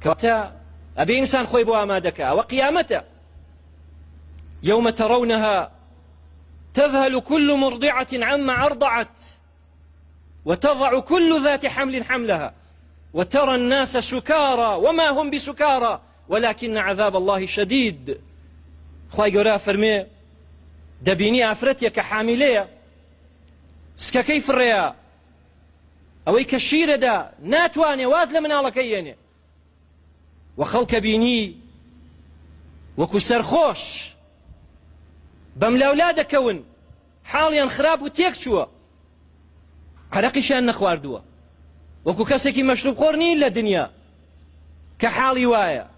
كواتا أبي إنسان خوي بو أمادك وقيامته يوم ترونها تذهل كل مرضعة عما أرضعت وتضع كل ذات حمل حملها وترى الناس سكارى وما هم بسكارى ولكن عذاب الله شديد. خواهي قرأ فرمي دبيني أفرتيك حاملية سككي فريا أوي كشيرة دا ناتواني وازل من الله كييني وخلق بيني وكو سرخوش بم لأولاد كون حاليا خراب وتيكشوا عرقشان نخواردوا وكو كسكي مشروب خورني لدنيا كحالي وايا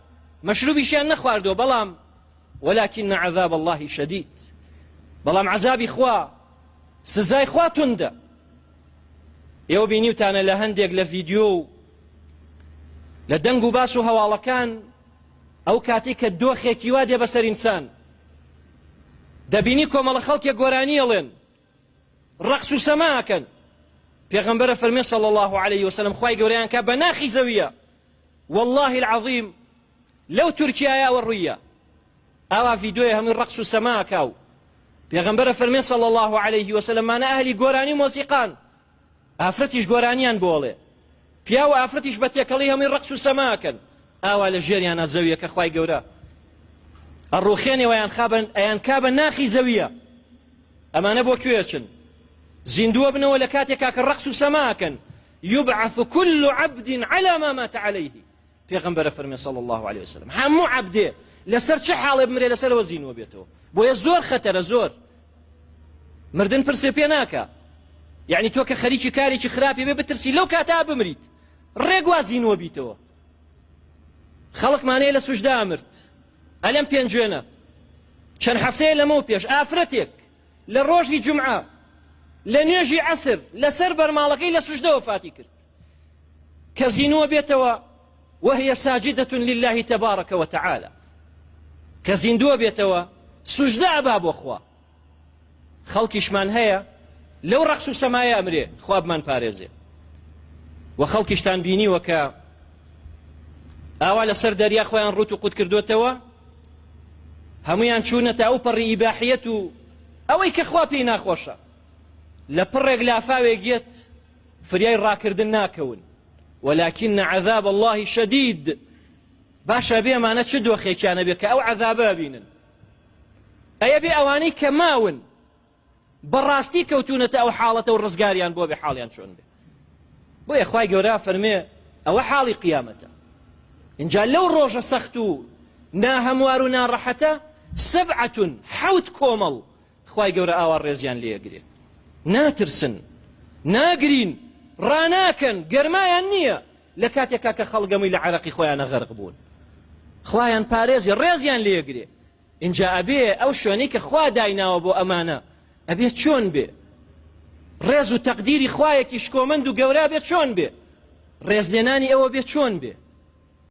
مشروبي شان نخواردوا بلام ولكن عذاب الله شديد. بلام عذابي خوا سزاي خوا تنده. ئێوە بینیوتانە لە هەندێک لە ڤیدیۆ لە دەنگ و باس و هەواڵەکان ئەو کاتێک کە دۆخێکی وا دێ بەسەر ئینسان دەبینی کۆمەڵە خەڵکێک گۆرانی ئەڵێن ڕەقس و سەماکەن. پێغەمبەرە فەرمێ صلی الله عليه وسلم خوای گەورەیان کە بە ناخی زەویە والله العظیم لەو تورکیایەوە ڕوویە ئاوا ڤیدیۆیە هەمووی ڕەقس و سەماکاو. پێغەمبەرە فەرمێ صلی الله عليه وسلم مانە ئەهلی گۆرانی مۆسیقان ئافرەتیش گۆرانیان بۆڵێ پیا و ئافرەتیش بە تێکەڵی هەمووی ڕەقس و سەماکەن ئاوا لە ژێریانە زەویە کە خوای گەورە ئەڕوخێنێەوە ئەیان کا بە ناخی زەویە. ئەمانە بۆ کوێچن زیندووە بنەوە لە کاتێکا کە ڕەقس و سەماکەن يبعث كل عبد على ما مات عليه. پێغەمبەرە فەرمێ صلی الله عليه وسلم هەموو عەبدێ لەسەر چه حاڵێ بمرێ لەسەرەوە زیندوە بێتەوە. بۆیە زۆر خەتەرە زۆر مردن پرسێ پێ ناکە. یعنی تۆ کە خەریکی کارێکی خراپی بێ بترسی لەو کاتا بمریت ڕێک وا زیینوە بیتەوە. خەڵکمانەیە لە سوژدا مرد ئەلەم پێنجوێنە چەند هەفتەیە لەمەوە پێش ئافرەتێک لە ڕۆژی جومعە لە نوێژی عەسر لەسەر بەرماڵەکەی لە سوژدە وفاتی کرد کە زیینوە بێتەوە وهي ساجدة لله تبارك وتعالى کە زیندووە بێتەوە سوژدە ئەبا بۆ خوا. خەڵکیشمان هەیە لەو ڕەقس و سەمایە ئەمرێ خوا بمان پارێزێ و خەڵکیشتان بینیوە کە ئاوا لەسەر دەریا خۆیان ڕوت و قوت کردوتەوە هەمویان چوونەتە ئەو پەڕی ئیباحیەت و ئەوەی کە خوا پێی ناخۆشە لە پڕێک لافاوێک گێت فریای ڕاکردن ناکەون ولكن عذاب الله شديد. باشە بێمانە چ دۆخێکیانە بێ کە ئەو عەذابە بینن ئەیە بێ ئەوانەی کە ماون بەڕاستی کەوتونەتە ئەو حاڵەتە و ڕزگاریان بۆ بێ حاڵیان چۆن بێ. بۆیە خوای گەورە فەرمێ ئەوە حاڵی قیامەتە. اینجا لەو ڕۆژە سەخت و ناهەموار و ناڕەحەتە سەبعەتون حەوت کۆمەڵ خوای گەورە ئاوا ڕێزیان لێگرێ ناترسن ناگرین ڕاناکەن گەرمایان نییە لە کاتێکا کە خەڵگەمووی لە عەرەقی خۆیانە غەرق بوون خوایان پارێزی ڕێزیان لێگرێ. اینجا ئەبێ ئەو شوێنەی کە خوا دایناوە بۆ ئەمانە ئەبێ چۆن بێ ڕێز و تەقدیری خوایەکی شکۆمەند و گەورە بێ چۆن بێ ڕێزلێنانی ئەوە بێ چۆن بێ